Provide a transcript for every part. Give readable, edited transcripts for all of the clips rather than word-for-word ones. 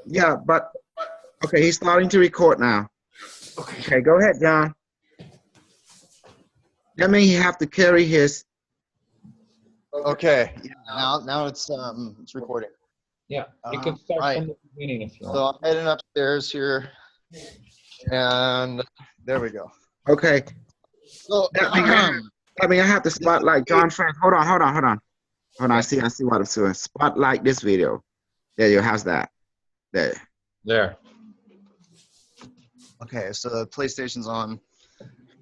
Yeah, but okay, he's starting to record now. Okay, go ahead, John. That means you have to carry his. Okay. Now it's recording. Yeah, you can start right. from the beginning if you So want. I'm heading upstairs here, and there we go. Okay. So That means I have to spotlight John Frank. Hold on. I see what I'm doing. Spotlight this video. There you how's that? There. Okay, so the PlayStation's on.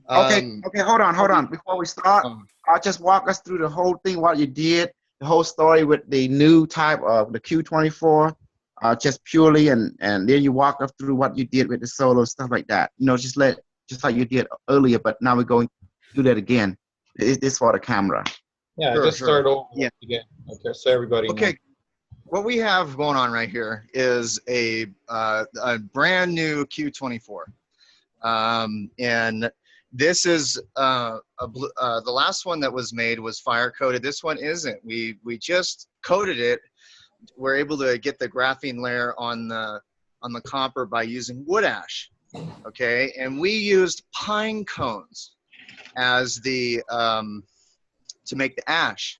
Okay, hold on. Before we start, I'll just walk us through the whole thing, what you did, the whole story with the new type of the Q24, just purely, and then you walk us through what you did with the solo, stuff like that. You know, just like you did earlier, but now we're going to do that again. This for the camera. Yeah, just start over again. Okay, so everybody knows. What we have going on right here is a brand new Q24, and this is the last one that was made was fire coated. This one isn't. We just coated it. We're able to get the graphene layer on the copper by using wood ash. Okay, and we used pine cones as the to make the ash.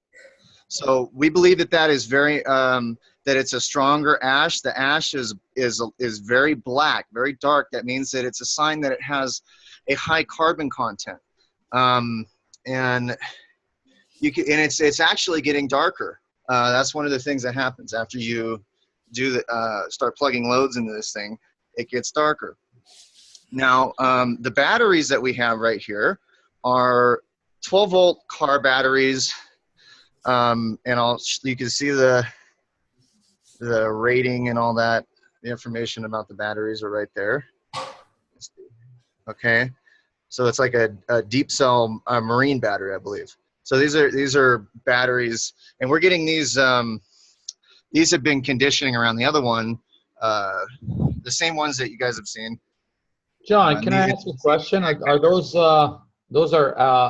So we believe that is very that it's a stronger ash. The ash is very black, very dark. That means that it's a sign that it has a high carbon content, and it's actually getting darker. That's one of the things that happens after you do start plugging loads into this thing. It gets darker. Now the batteries that we have right here are 12-volt car batteries. And you can see the rating and all that. The information about the batteries are right there. Okay, so it's like a deep cell marine battery, I believe. So these are batteries, and we're getting these. These have been conditioning around the other one, the same ones that you guys have seen. John, can I ask you a question? Are those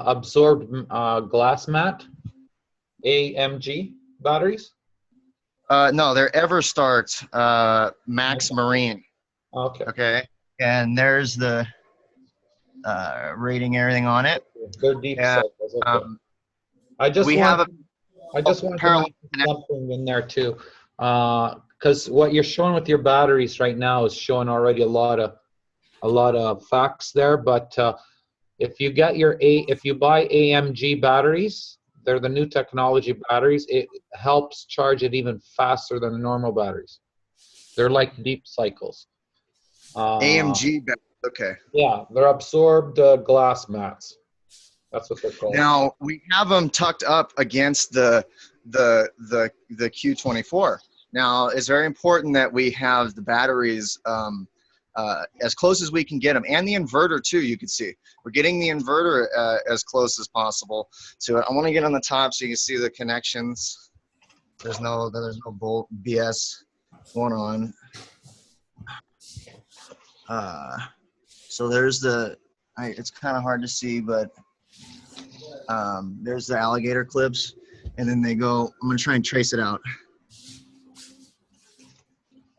absorbed glass mat AMG batteries? No, they're EverStart Max Marine. Okay. Okay, and there's the rating, everything on it. They're deep cycles. Okay. I just want to mention something in there too, because what you're showing with your batteries right now is showing already a lot of facts there. But if you get if you buy AMG batteries, they're the new technology batteries. It helps charge it even faster than the normal batteries. They're like deep cycles. AMG batteries. Okay. Yeah, they're absorbed glass mats. That's what they're called. Now we have them tucked up against the Q24. Now it's very important that we have the batteries as close as we can get them, and the inverter too. You can see we're getting the inverter as close as possible to it. I want to get on the top so you can see the connections. There's no bolt BS going on. So there's it's kind of hard to see, but there's the alligator clips, and then they go. I'm gonna try and trace it out.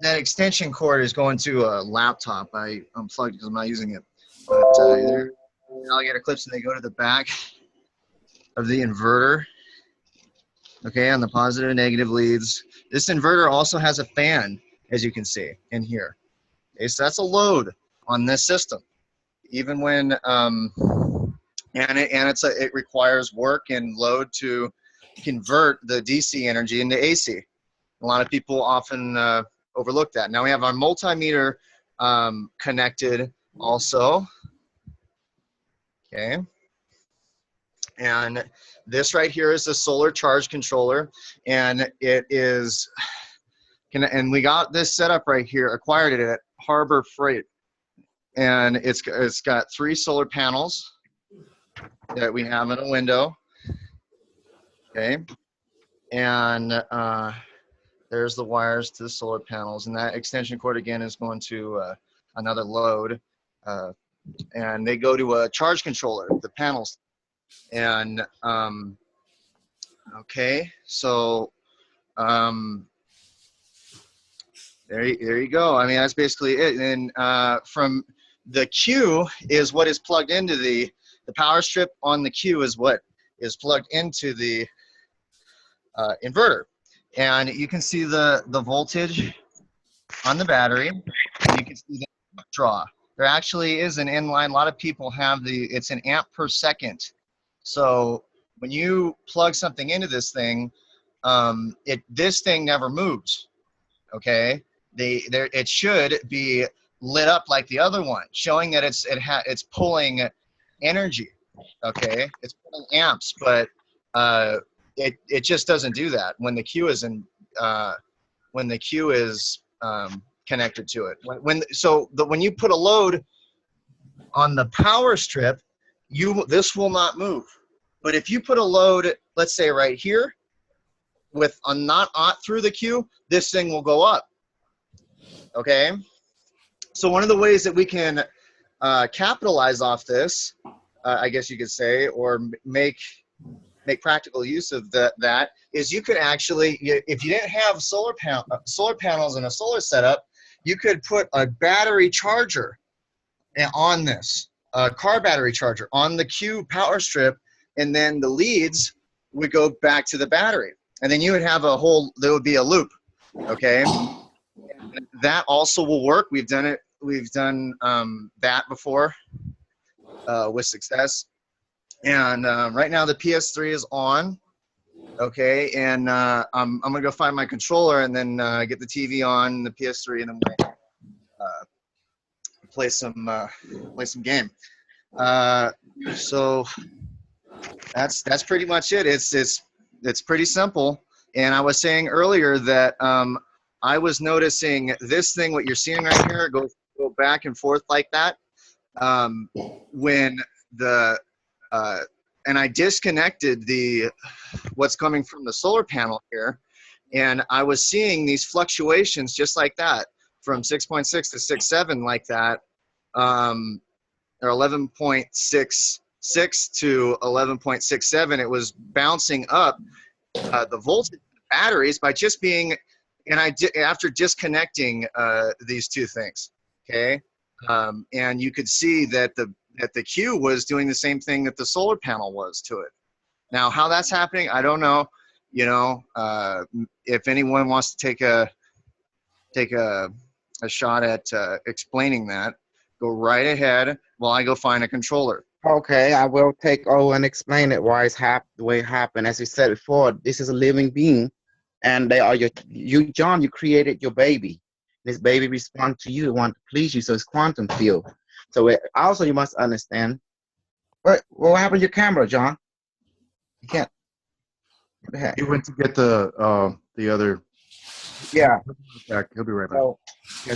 That extension cord is going to a laptop. I unplugged because I'm not using it. But they're alligator clips, and they go to the back of the inverter. Okay, on the positive and negative leads. This inverter also has a fan, as you can see in here. Okay, so that's a load on this system, even when it requires work and load to convert the DC energy into AC. A lot of people often overlook that. Now we have our multimeter connected also. Okay. And this right here is the solar charge controller, and it is, and we got this set up right here, acquired it at Harbor Freight, and it's got 3 solar panels that we have in a window. Okay, and there's the wires to the solar panels, and that extension cord again is going to another load, and they go to a charge controller, the panels. And okay, so There you go. I mean, that's basically it. And from the Q is what is plugged into the power strip on the Q is what is plugged into the inverter. And you can see the voltage on the battery, and you can see the draw. There actually is an inline. A lot of people have it's an amp per second. So when you plug something into this thing, this thing never moves. Okay, it should be lit up like the other one, showing that it's pulling energy. Okay, it's pulling amps, but it just doesn't do that when the Q is connected to it. When you put a load on the power strip, this will not move. But if you put a load, let's say right here, with a not through the Q, this thing will go up. Okay. So one of the ways that we can capitalize off this, I guess you could say, or make practical use of that is you could actually, if you didn't have solar panels and a solar setup, you could put a battery charger on this, a car battery charger on the Q power strip, and then the leads would go back to the battery. And then you would have there would be a loop, okay? And that also will work. We've done it. We've done that before with success. And right now the PS3 is on, okay? And I'm gonna go find my controller and then get the TV on the PS3, and then play some game. So that's pretty much it. It's pretty simple. And I was saying earlier that I was noticing this thing, what you're seeing right here, go back and forth like that. When and I disconnected what's coming from the solar panel here, and I was seeing these fluctuations just like that, from 6.6 to 6.7 like that, or 11.66 to 11.67. It was bouncing up the voltage of the batteries by just being, and after disconnecting these two things, okay, and you could see that the Q was doing the same thing that the solar panel was to it. Now, how that's happening, I don't know. You know, if anyone wants to take a shot at explaining that, go right ahead while I go find a controller. Okay, I will take over and explain it why it's the way it happened. As we said before, this is a living being, and they are John, you created your baby. This baby responds to you, it wants to please you, so it's quantum field. So also you must understand, what happened to your camera, John? You can't. What the heck? He went to get the other. Yeah. Back. He'll be right back.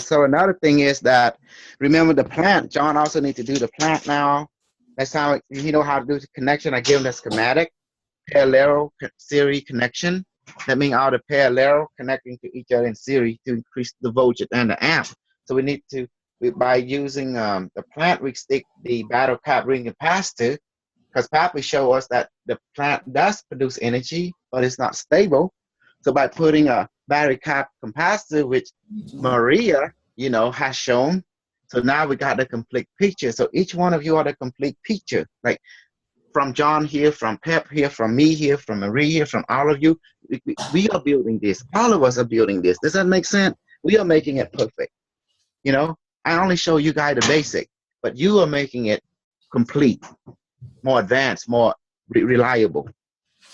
So another thing is that, remember the plant. John also needs to do the plant now. That's how he know how to do the connection. I give him the schematic, parallel series connection. That means all the parallel connecting to each other in series to increase the voltage and the amp. So we need to, by using the plant, we stick the battle cap ring capacitor, because Papi showed us that the plant does produce energy, but it's not stable. So by putting a battery cap capacitor, which Maria, has shown, so now we got the complete picture. So each one of you are the complete picture. Like from John here, from Pep here, from me here, from Marie here, from all of you, we are building this. All of us are building this. Does that make sense? We are making it perfect. I only show you guys the basic, but you are making it complete, more advanced, more reliable.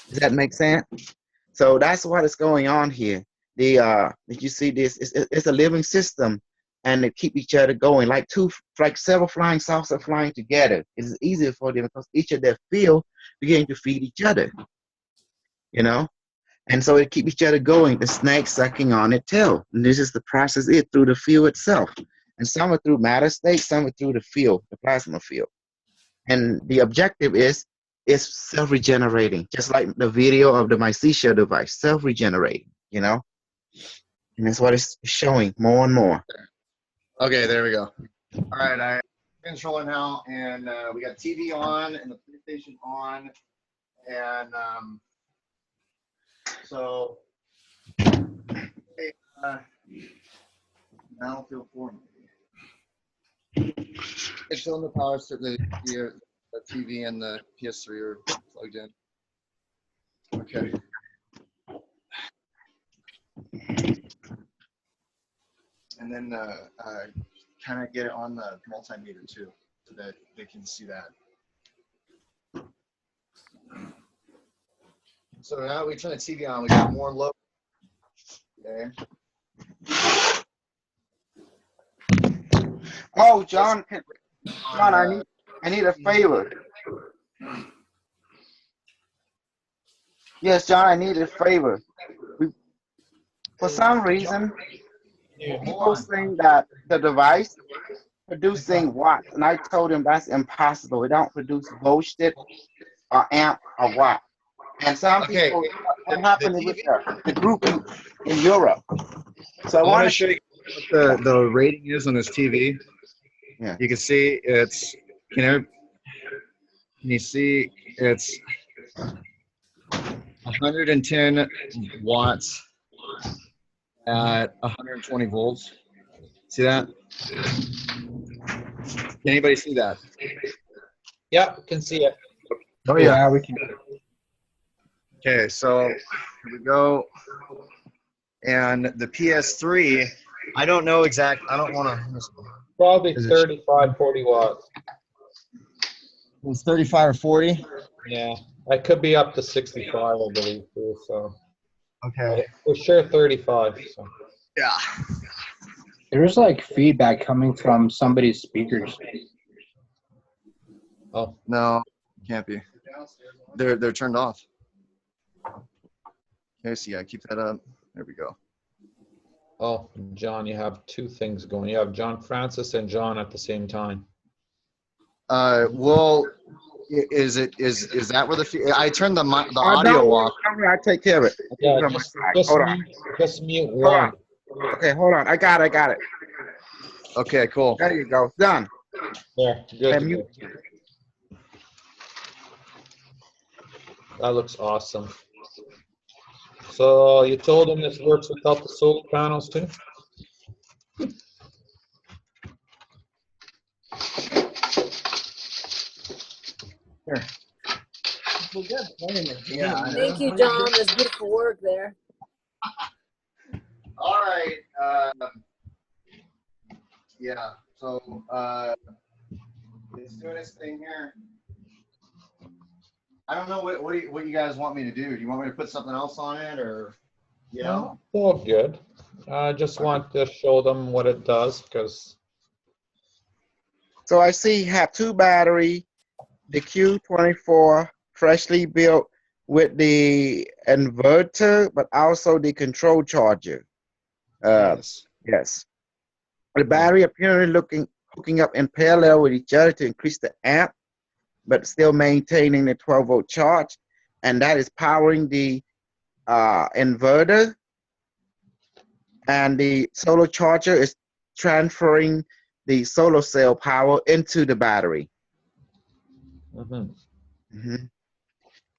Does that make sense? So that's what is going on here. Did you see this? It's a living system, and they keep each other going, like several flying saucers flying together. It's easier for them because each of their field begin to feed each other, and so it keep each other going. The snake sucking on its tail, and this is the process through the field itself. And some are through matter state, some are through the field, the plasma field. And the objective is self-regenerating, just like the video of the mycelia device, self-regenerating, And that's what it's showing more and more. Okay, there we go. All right, I have the controller now, and we got TV on and the PlayStation on, and so Battlefield 4. It's on the power, so the TV and the PS3 are plugged in. Okay. And then kind of get it on the multimeter too, so that they can see that. So now we turn the TV on, we got more low. Okay. Oh, John, I need a favor. Yes, John, I need a favor. For some reason, people think that the device producing watts, and I told him that's impossible. It don't produce voltage or amp or watt. And some people, what happened with the group in Europe? So I want to show you what the rating is on this TV. Yeah. You can see it's, can you see it's 110 watts at 120 volts. See that? Can anybody see that? Yeah, can see it. Oh yeah, we can. Okay, so here we go. And the PS3, I don't know exact. I don't want to. Probably 35, 40 watts. It's 35 or 40. Yeah, I could be up to 65, I believe, too. So. Okay. For sure, 35. So. Yeah. There's like feedback coming from somebody's speakers. Oh no, can't be. They're turned off. Okay, so yeah, keep that up. There we go. Oh, John, you have two things going. You have John Francis and John at the same time. Well, is that where I turned the audio off? I take care of it. Yeah, just mute one. Okay, hold on. I got it. Okay, cool. There you go. Done. There, good. That looks awesome. So you told him this works without the solar panels too? Here. Yeah. Thank you, John. That's beautiful work there. All right. Yeah. So it's doing its thing here. I don't know what you guys want me to do. Do you want me to put something else on it, or you know? It's all good. I just want to show them what it does, because. So I see you have two battery, the Q24 freshly built with the inverter, but also the control charger. Yes. Yes. The battery apparently hooking up in parallel with each other to increase the amp, but still maintaining the 12-volt charge, and that is powering the inverter, and the solar charger is transferring the solar cell power into the battery.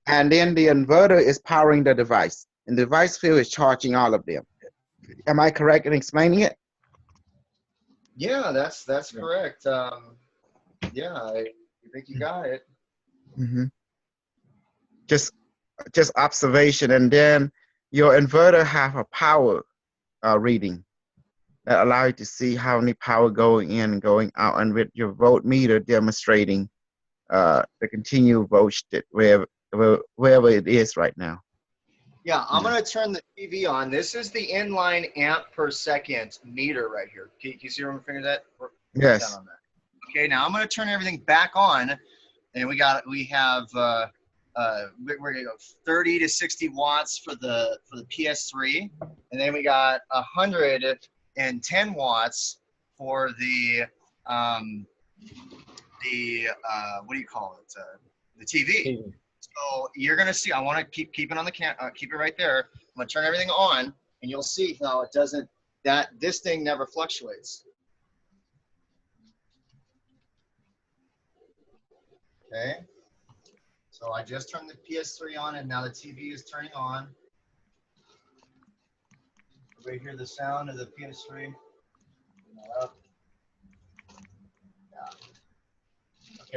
And then the inverter is powering the device, and the device field is charging all of them. Am I correct in explaining it? Yeah, that's correct. Yeah, I think you got it. Just observation, and then your inverter have a power reading that allow you to see how many power going in and going out, and with your voltmeter demonstrating the continued voltage wherever it is right now. Yeah, I'm going to turn the TV on. This is the inline amp per second meter right here. Can you see where my finger's at? Yes. Okay, now I'm going to turn everything back on, and we have we're going to go 30 to 60 watts for the PS3, and then we got 110 watts for the what do you call it? The TV. So you're gonna see. I want to keep it on the keep it right there. I'm gonna turn everything on, and you'll see how it doesn't. This thing never fluctuates. Okay. So I just turned the PS3 on, and now the TV is turning on. Everybody hear the sound of the PS3?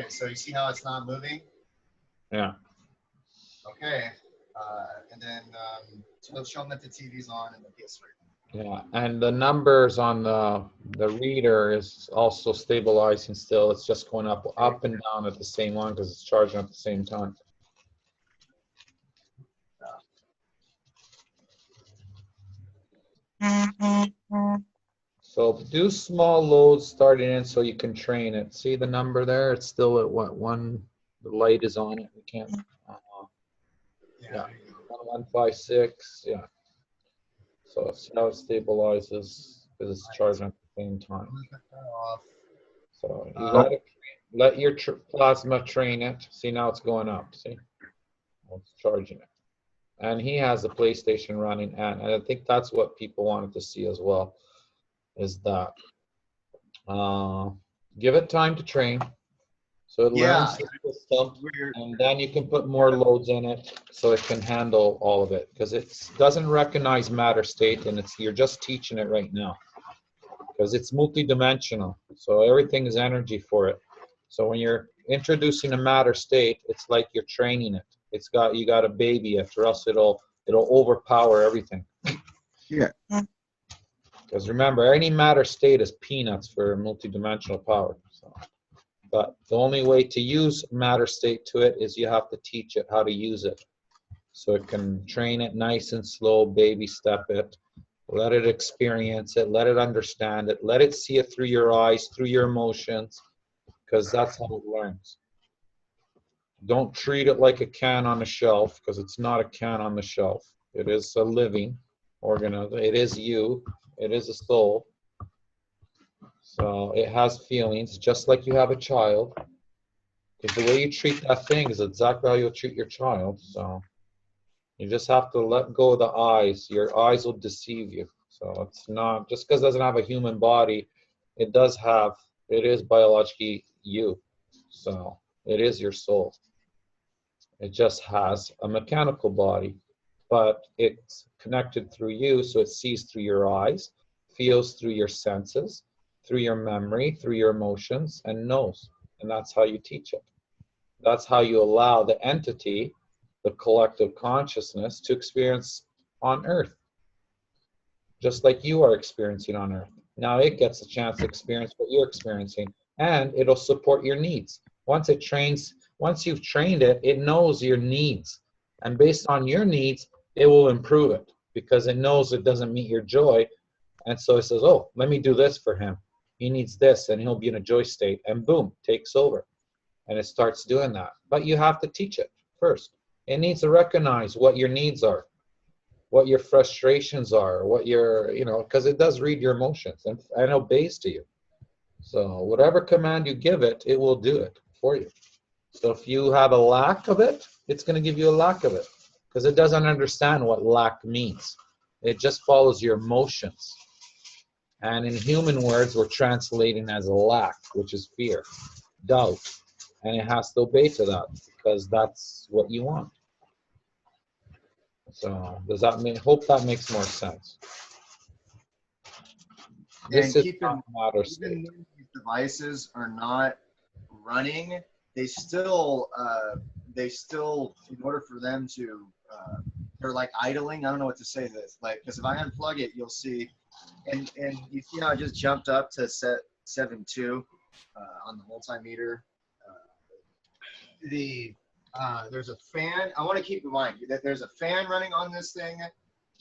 Okay, so you see how it's not moving? Yeah. Okay. And then so show them that the TV's on and the PS3. Yeah, and the numbers on the reader is also stabilizing still. It's just going up and down at the same one because it's charging at the same time. So do small loads starting in so you can train it. See the number there? It's still at what, one? The light is on it. We can't. Yeah, 1156. Yeah. So see how it stabilizes because it's charging at the same time. So you gotta let your plasma train it. See, now it's going up. See, it's charging it. And he has the PlayStation running, and I think that's what people wanted to see as well, is that give it time to train, so it learns the system, and then you can put more loads in it so it can handle all of it, because it doesn't recognize matter state, and you're just teaching it right now, because it's multidimensional, so everything is energy for it. So when you're introducing a matter state, it's like you're training it. You got to baby it, or else it'll overpower everything. Yeah. Because remember, any matter state is peanuts for multidimensional power. So, but the only way to use matter state to it is you have to teach it how to use it. So it can train it nice and slow, baby step it, let it experience it, let it understand it, let it see it through your eyes, through your emotions, because that's how it learns. Don't treat it like a can on a shelf, because it's not a can on the shelf. It is a living organism. It is you. It is a soul. So it has feelings, just like you have a child. Because the way you treat that thing is exactly how you'll treat your child. So you just have to let go of the eyes. Your eyes will deceive you. So it's not, just because it doesn't have a human body, it is biologically you. So it is your soul. It just has a mechanical body, but it's connected through you, so it sees through your eyes, feels through your senses, through your memory, through your emotions, and knows. And that's how you teach it. That's how you allow the entity, the collective consciousness, to experience on Earth, just like you are experiencing on Earth. Now it gets a chance to experience what you're experiencing, and it'll support your needs. Once you've trained it, it knows your needs. And based on your needs, it will improve it, because it knows it doesn't meet your joy. And so it says, oh, let me do this for him. He needs this, and he'll be in a joy state. And boom, takes over. And it starts doing that. But you have to teach it first. It needs to recognize what your needs are, what your frustrations are, what your, because it does read your emotions and obeys to you. So whatever command you give it, it will do it for you. So if you have a lack of it, it's going to give you a lack of it, because it doesn't understand what lack means. It just follows your emotions. And in human words, we're translating as a lack, which is fear, doubt. And it has to obey to that, because that's what you want. So does that mean, hope that makes more sense. This is not matter state. Even when these devices are not running, they still, in order for them to, they're like idling. I don't know what to say this, like, because if I unplug it, you'll see, and you see how it just jumped up to set 7.2 on the multimeter. There's a fan. I want to keep in mind that there's a fan running on this thing.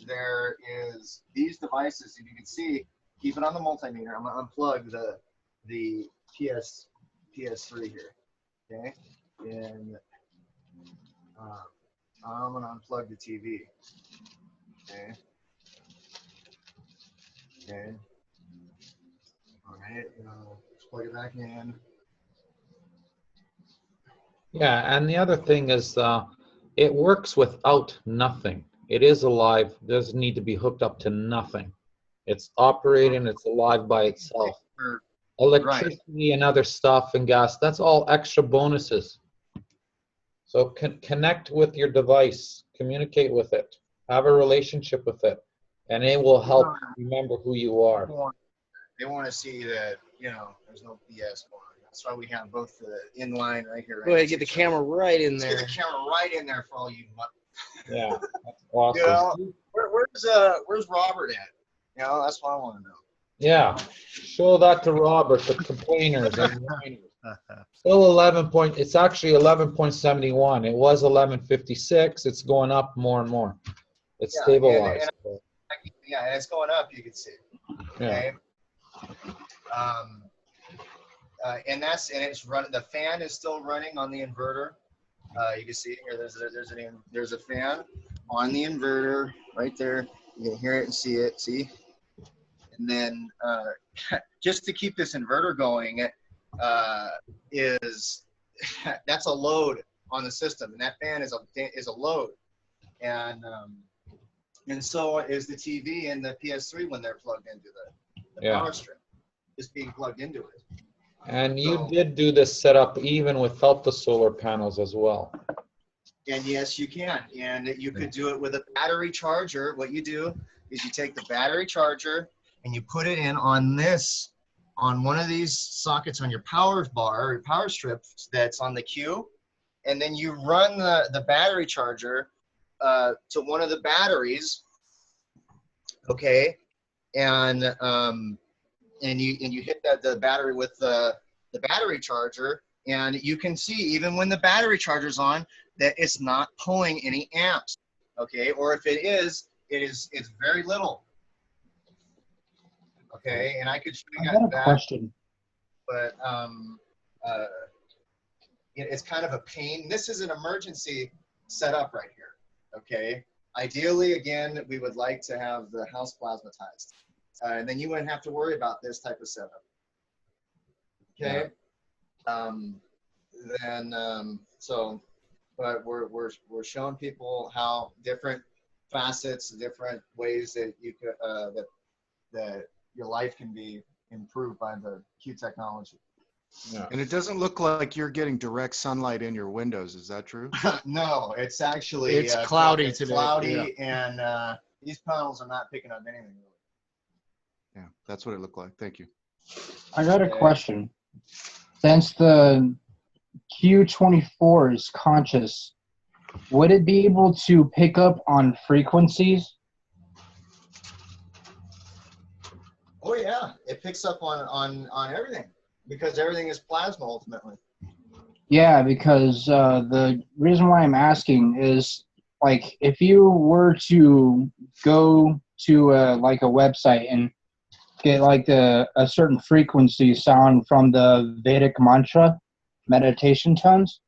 There is these devices, and you can see, keep it on the multimeter. I'm gonna unplug the PS3 here, okay? And I'm gonna unplug the TV, okay? Okay. All right. Let's plug it back in. Yeah, and the other thing is, it works without nothing. It is alive. It doesn't need to be hooked up to nothing. It's operating. It's alive by itself. Electricity and other stuff and gas, that's all extra bonuses. So connect with your device. Communicate with it. Have a relationship with it. And it will help remember who you are. They want to see that, there's no BS going on. That's why we have both the inline right here. Go ahead, get the camera right in there. Get the camera right in there for all you. Yeah, that's awesome. You know, where's Robert at? You know, that's what I want to know. Yeah, show that to Robert, the complainers and whiners. Still 11 point, it's actually 11.71. It was 11.56. It's going up more and more. It's stabilized. And it's going up, you can see. Okay. Yeah. And it's running. The fan is still running on the inverter. You can see here. There's a fan on the inverter right there. You can hear it and see it. See. And then just to keep this inverter going, that's a load on the system, and that fan is a load, and so is the TV and the PS3 when they're plugged into the power strip. It's being plugged into it. And you did do this setup even without the solar panels as well. And yes, you can. And you could do it with a battery charger. What you do is you take the battery charger and you put it in on one of these sockets on your power bar or power strip that's on the Q. And then you run the battery charger to one of the batteries. Okay. And you hit the battery with the battery charger, and you can see even when the battery charger's on that it's not pulling any amps, okay? Or if it is, it's very little, okay? And I could show you got a question, but it's kind of a pain. This is an emergency setup right here, okay? Ideally, again, we would like to have the house plasmatized. And then you wouldn't have to worry about this type of setup. Okay. But we're showing people how different facets, different ways that you could that your life can be improved by the Q technology. Yeah. And it doesn't look like you're getting direct sunlight in your windows. Is that true? No, it's actually it's cloudy it's today. Cloudy, and these panels are not picking up anything really. Yeah, that's what it looked like. Thank you. I got a question. Since the Q24 is conscious, would it be able to pick up on frequencies? Oh yeah, it picks up on everything because everything is plasma ultimately. Yeah, because the reason why I'm asking is, like, if you were to go to like a website and get like a certain frequency sound from the Vedic mantra meditation tones,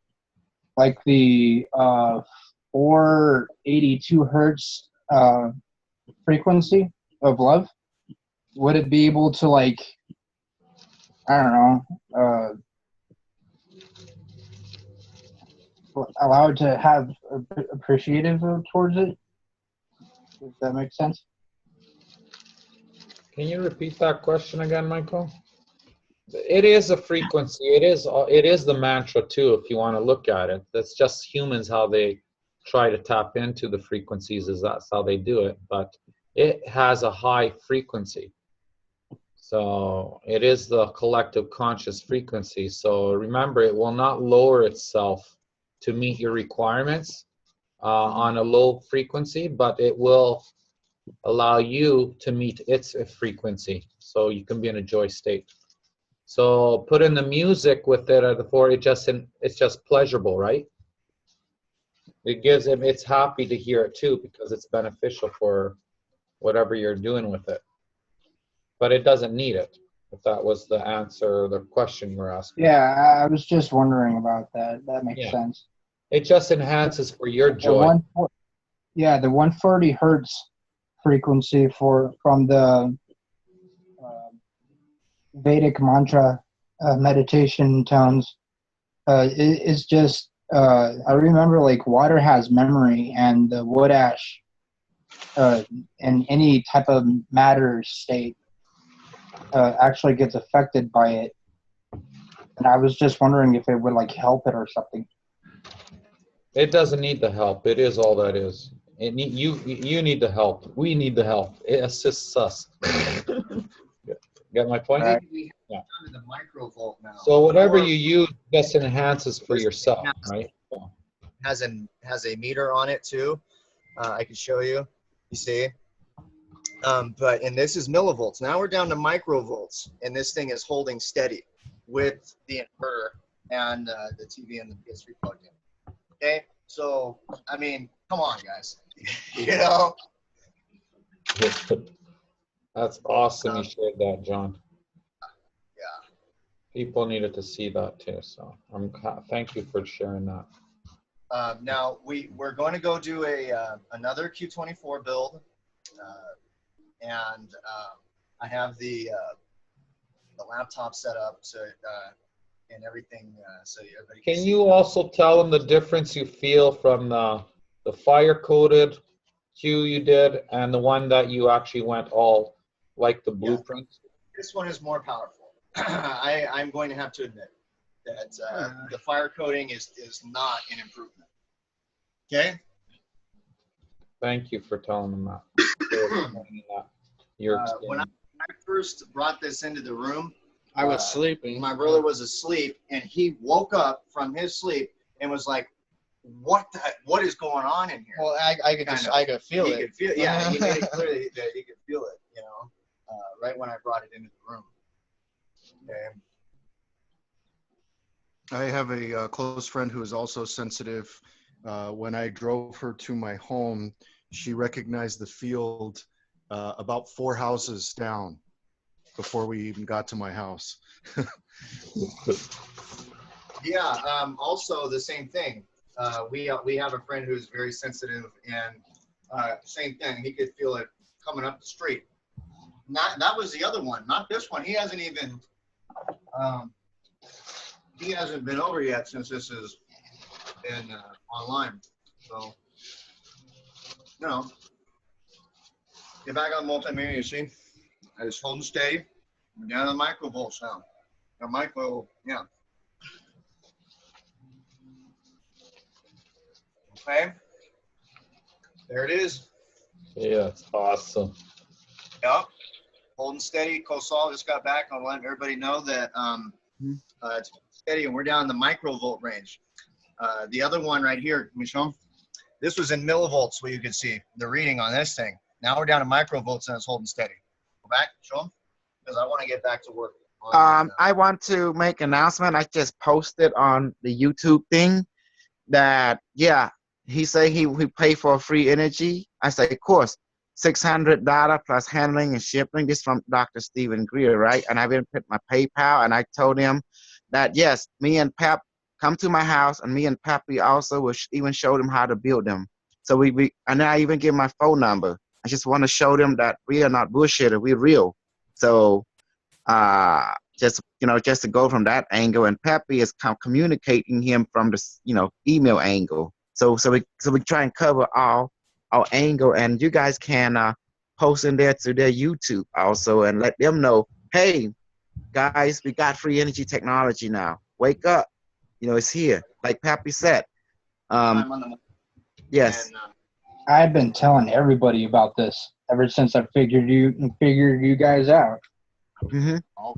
like the 482 hertz frequency of love, would it be able to, like, I don't know, allow it to have appreciative towards it? Does that make sense? Can you repeat that question again, Michael? It is a frequency. It is the mantra too, if you want to look at it. That's just humans, how they try to tap into the frequencies, that's how they do it. But it has a high frequency. So it is the collective conscious frequency. So remember, it will not lower itself to meet your requirements on a low frequency, but it will allow you to meet its frequency, so you can be in a joy state. So put in the music with it at the four. It's just pleasurable, right? It gives him. It's happy to hear it too because it's beneficial for whatever you're doing with it. But it doesn't need it. If that was the answer, or the question you were asking. Yeah, I was just wondering about that. That makes sense. It just enhances for your joy. The 140 hertz frequency from the Vedic mantra meditation tones is just I remember, like, water has memory, and the wood ash in any type of matter state actually gets affected by it, and I was just wondering if it would, like, help it or something. It doesn't need the help. It is all that is. You need the help. We need the help. It assists us. Get my point? Right. We Yeah. have down to the microvolt now. So whatever Or you use just enhances for yourself, right? has a meter on it too. I can show you. You see? And this is millivolts. Now we're down to microvolts, and this thing is holding steady with the inverter and the TV and the PS3 plugged in. Okay, so I mean, come on, guys. You know. That's awesome. You shared that, John. Yeah. People needed to see that too. So thank you for sharing that. Now we're going to go do another Q24 build, and I have the laptop set up and everything, so everybody Can you also tell them the difference you feel from the fire coated Q you did and the one that you actually went all like the blueprint? Yeah. This one is more powerful. I'm going to have to admit that the fire coating is not an improvement. Okay. Thank you for telling them that. When I first brought this into the room, I was sleeping. My brother was asleep, and he woke up from his sleep and was like, "What is going on in here?" Well, I could feel it. He could feel, yeah. He made it clear that he could feel it, you know, right when I brought it into the room. Okay. I have a close friend who is also sensitive. When I drove her to my home, she recognized the field about 4 houses down before we even got to my house. Yeah. Also, the same thing. We have a friend who's very sensitive, and same thing. He could feel it coming up the street. That was the other one, not this one. He hasn't even been over yet since this has been online. So, you know, get back on multimedia. You see, I just hold and stay. We're down to the microvolts now. Yeah. Okay. There it is. Yeah, it's awesome. Yep. Holding steady. Cosol just got back. I'll let everybody know that it's steady, and we're down in the microvolt range. The other one right here, let me show them. This was in millivolts, where you could see the reading on this thing. Now we're down to microvolts, and it's holding steady. Go back, show them, because I want to get back to work. I want to make an announcement. I just posted on the YouTube thing that, yeah, he said he pay for free energy. I say, of course, $600 plus handling and shipping. This from Dr. Stephen Greer, right? And I've even put my PayPal, and I told him that, yes, me and Pep come to my house, and me and Peppy also will even show them how to build them. So and I even give my phone number. I just want to show them that we are not bullshitter, we're real. So just to go from that angle, and Peppy is communicating him from the email angle. So we try and cover our angle, and you guys can post in there to their YouTube also, and let them know, hey guys, we got free energy technology now. Wake up, it's here. Like Peppy said. Yes. And, I've been telling everybody about this ever since I figured you guys out. Mm-hmm. All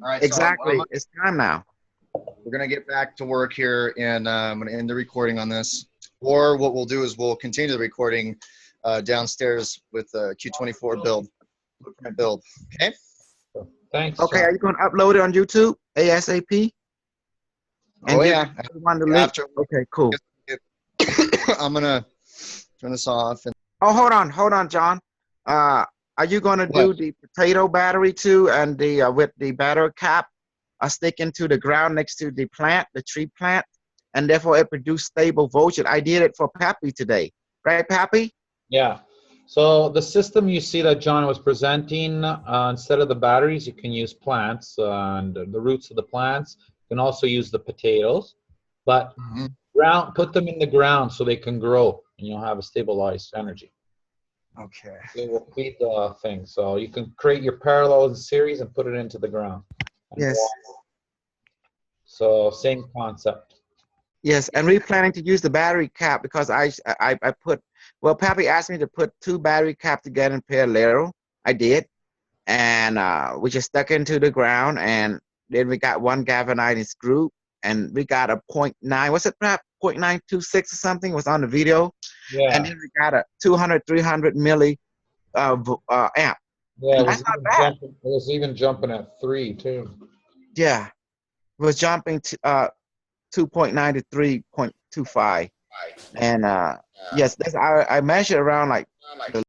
right, exactly. So it's time now. We're going to get back to work here, and I'm going to end the recording on this. Or what we'll do is we'll continue the recording downstairs with the Q24 blueprint build. Okay? Thanks. Okay, John. are you going to upload it on YouTube ASAP? And yeah. After. Okay, cool. I'm going to turn this off. Oh, hold on, John. Are you going to do the potato battery too, and the with the battery cap sticking to the ground next to the tree plant, and therefore it produces stable voltage? I did it for Pappy today, right, Pappy? Yeah. So the system you see that John was presenting, instead of the batteries, you can use plants and the roots of the plants. You can also use the potatoes, but put them in the ground so they can grow, and you'll have a stabilized energy. Okay. It will feed the thing. So you can create your parallels in series and put it into the ground. Yes. So same concept. Yes, and we're planning to use the battery cap because I put, Pappy asked me to put 2 battery caps together in parallel. I did. and we just stuck into the ground, and then we got one galvanizing screw, and we got a 0.9, what's it, perhaps 0.926 or something was on the video. Yeah. And then we got a 200, 300 milli amp. Yeah, And that's not bad. it was even jumping at 3 too. Yeah, it was jumping to 2.9 to 3.25. And yes, that's I measured around like the